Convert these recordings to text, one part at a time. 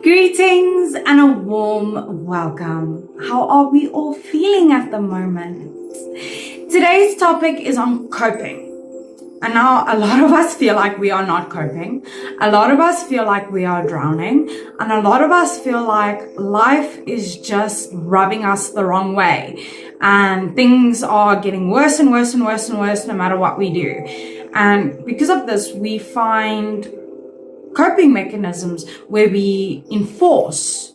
Greetings and a warm welcome. How are we all feeling at the moment? Today's topic is on coping. And now a lot of us feel like we are not coping. A lot of us feel like we are drowning. And a lot of us feel like life is just rubbing us the wrong way. And things are getting worse and worse and worse and worse no matter what we do. And because of this, we find coping mechanisms where we enforce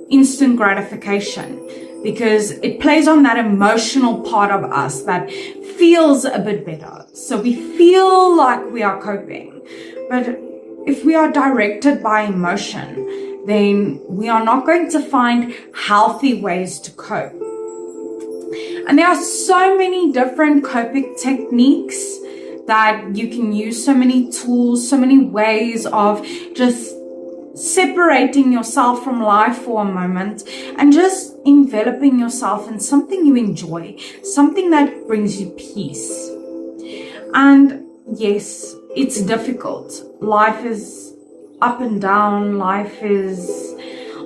instant gratification because it plays on that emotional part of us that feels a bit better. So we feel like we are coping. But if we are directed by emotion, then we are not going to find healthy ways to cope. And there are so many different coping techniques that you can use, so many tools, so many ways of just separating yourself from life for a moment and just enveloping yourself in something you enjoy, something that brings you peace. And yes, it's difficult. Life is up and down. Life is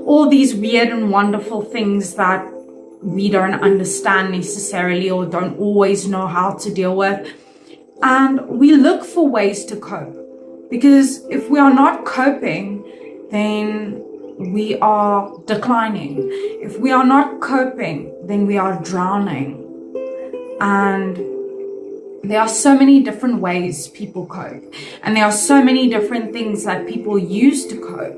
all these weird and wonderful things that we don't understand necessarily or don't always know how to deal with. And we look for ways to cope, because if we are not coping, then we are declining. If we are not coping, then we are drowning. And there are so many different ways people cope, and there are so many different things that people use to cope.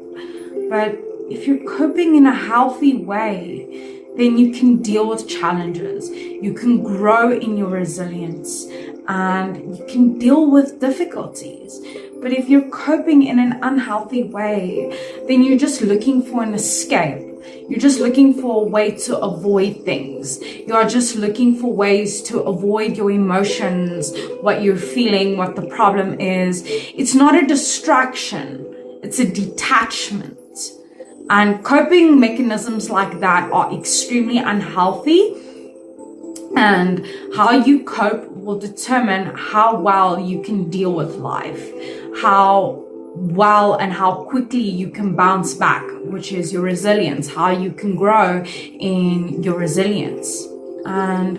But if you're coping in a healthy way, then you can deal with challenges, you can grow in your resilience, and you can deal with difficulties. But if you're coping in an unhealthy way, then you're just looking for an escape. You're just looking for a way to avoid things. You are just looking for ways to avoid your emotions, what you're feeling, what the problem is. It's not a distraction, it's a detachment. And coping mechanisms like that are extremely unhealthy. And how you cope will determine how well you can deal with life, how well and how quickly you can bounce back, which is your resilience, how you can grow in your resilience. And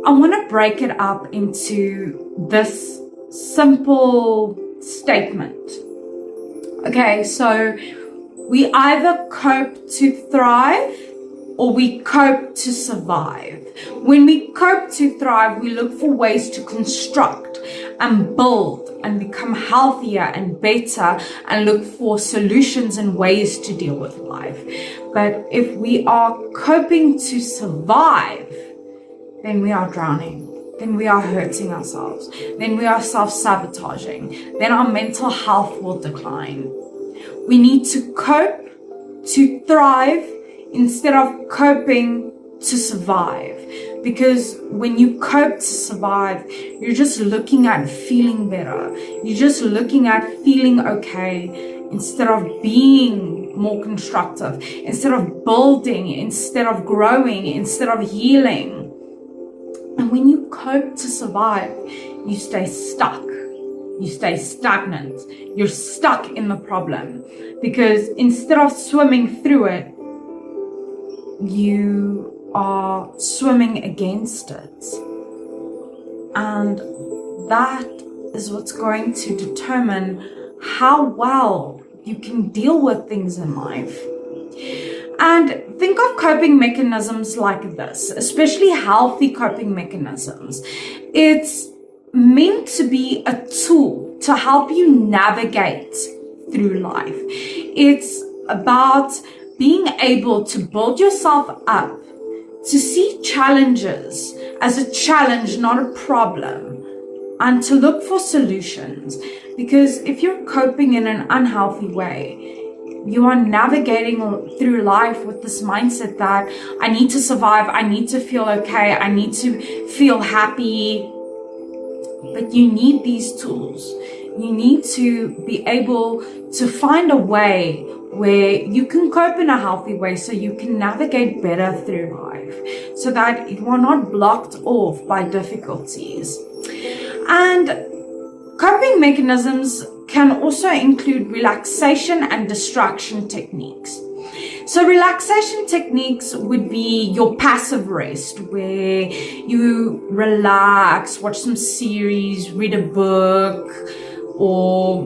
I want to break it up into this simple statement. Okay, so we either cope to thrive or we cope to survive. When we cope to thrive, we look for ways to construct and build and become healthier and better and look for solutions and ways to deal with life. But if we are coping to survive, then we are drowning. Then we are hurting ourselves. Then we are self-sabotaging. Then our mental health will decline. We need to cope to thrive instead of coping to survive. Because when you cope to survive, you're just looking at feeling better. You're just looking at feeling okay instead of being more constructive, instead of building, instead of growing, instead of healing. And when you cope to survive, you stay stuck. You stay stagnant. You're stuck in the problem. Because instead of swimming through it, you are swimming against it. And that is what's going to determine how well you can deal with things in life. And think of coping mechanisms like this, especially healthy coping mechanisms. It's meant to be a tool to help you navigate through life. It's about being able to build yourself up, to see challenges as a challenge, not a problem, and to look for solutions. Because if you're coping in an unhealthy way, you are navigating through life with this mindset that I need to survive, I need to feel okay, I need to feel happy. But you need these tools. You need to be able to find a way where you can cope in a healthy way so you can navigate better through life, so that you are not blocked off by difficulties. And coping mechanisms can also include relaxation and distraction techniques. So relaxation techniques would be your passive rest, where you relax, watch some series, read a book, or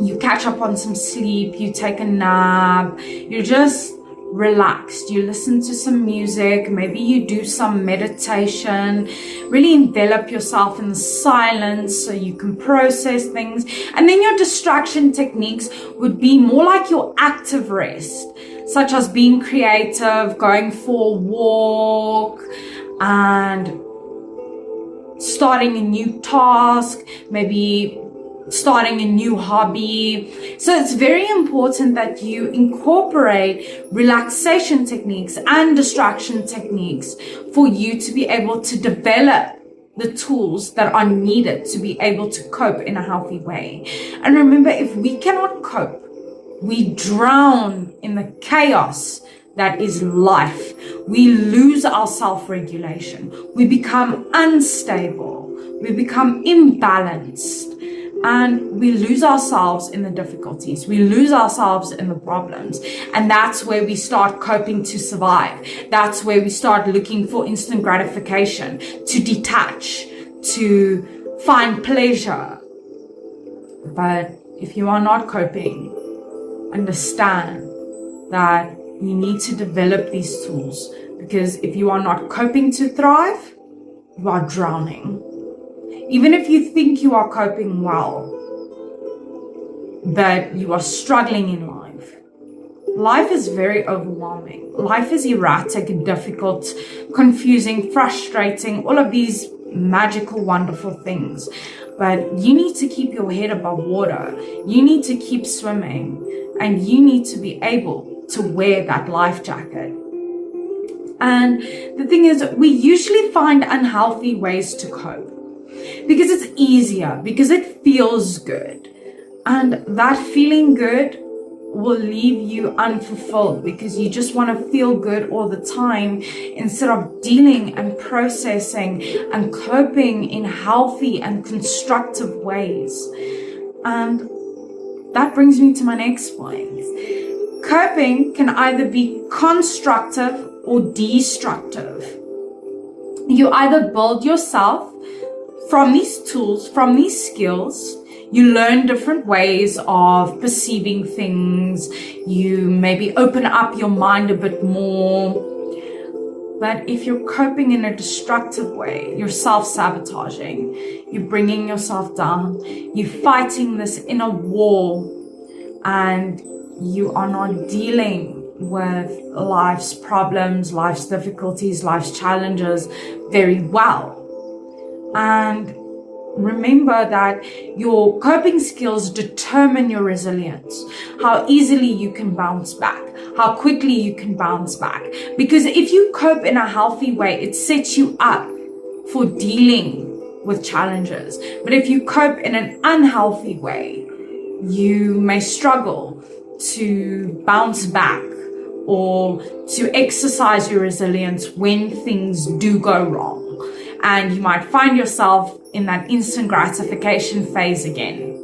you catch up on some sleep, you take a nap, you're just relaxed, you listen to some music, maybe you do some meditation, really envelop yourself in the silence so you can process things. And then your distraction techniques would be more like your active rest, such as being creative, going for a walk, and starting a new task, maybe starting a new hobby. So it's very important that you incorporate relaxation techniques and distraction techniques for you to be able to develop the tools that are needed to be able to cope in a healthy way. And remember, if we cannot cope, we drown in the chaos that is life. We lose our self-regulation. We become unstable. We become imbalanced. And we lose ourselves in the difficulties. We lose ourselves in the problems. And that's where we start coping to survive. That's where we start looking for instant gratification, to detach, to find pleasure. But if you are not coping, understand that you need to develop these tools, because if you are not coping to thrive, you are drowning. Even if you think you are coping well, but you are struggling in life. Life is very overwhelming. Life is erratic, difficult, confusing, frustrating, all of these magical, wonderful things. But you need to keep your head above water. You need to keep swimming, and you need to be able to wear that life jacket. And the thing is, we usually find unhealthy ways to cope because it's easier, because it feels good. And that feeling good will leave you unfulfilled, because you just want to feel good all the time instead of dealing and processing and coping in healthy and constructive ways. And that brings me to my next point. Coping can either be constructive or destructive. You either build yourself from these tools, from these skills. You learn different ways of perceiving things. You maybe open up your mind a bit more. But if you're coping in a destructive way, you're self-sabotaging, you're bringing yourself down, you're fighting this inner war, and you are not dealing with life's problems, life's difficulties, life's challenges very well. And remember that your coping skills determine your resilience, how easily you can bounce back, how quickly you can bounce back. Because if you cope in a healthy way, it sets you up for dealing with challenges. But if you cope in an unhealthy way, you may struggle to bounce back or to exercise your resilience when things do go wrong. And you might find yourself in that instant gratification phase again.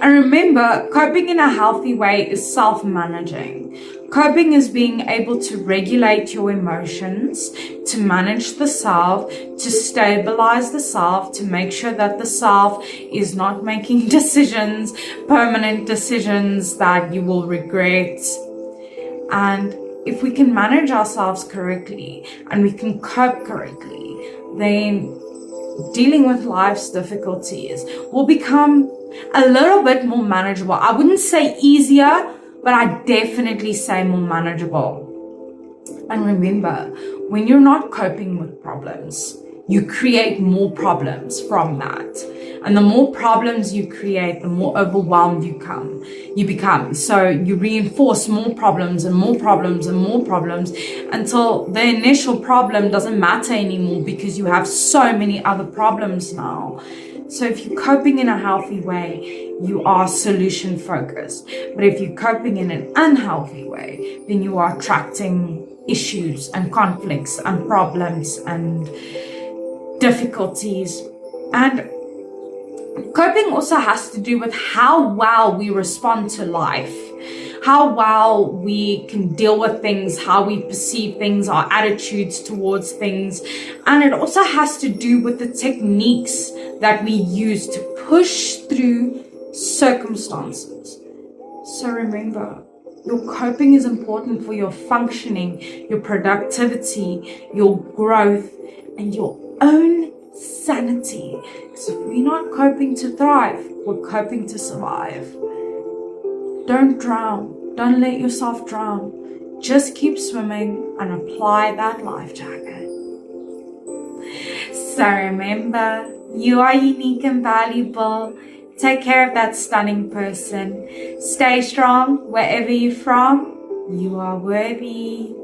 And remember, coping in a healthy way is self-managing. Coping is being able to regulate your emotions, to manage the self, to stabilize the self, to make sure that the self is not making decisions, permanent decisions that you will regret. And if we can manage ourselves correctly and we can cope correctly, then dealing with life's difficulties will become a little bit more manageable. I wouldn't say easier, but I definitely say more manageable. And remember, when you're not coping with problems, you create more problems from that. And the more problems you create, the more overwhelmed you become. So you reinforce more problems and more problems and more problems until the initial problem doesn't matter anymore, because you have so many other problems now. So if you're coping in a healthy way, you are solution focused. But if you're coping in an unhealthy way, then you are attracting issues and conflicts and problems and difficulties. And Coping also has to do with how well we respond to life, how well we can deal with things, how we perceive things, our attitudes towards things. And it also has to do with the techniques that we use to push through circumstances. So remember, your coping is important for your functioning, your productivity, your growth, and your own sanity. Because if we're not coping to thrive, we're coping to survive. Don't drown. Don't let yourself drown. Just keep swimming and apply that life jacket. So remember, you are unique and valuable. Take care of that stunning person. Stay strong wherever you're from. You are worthy.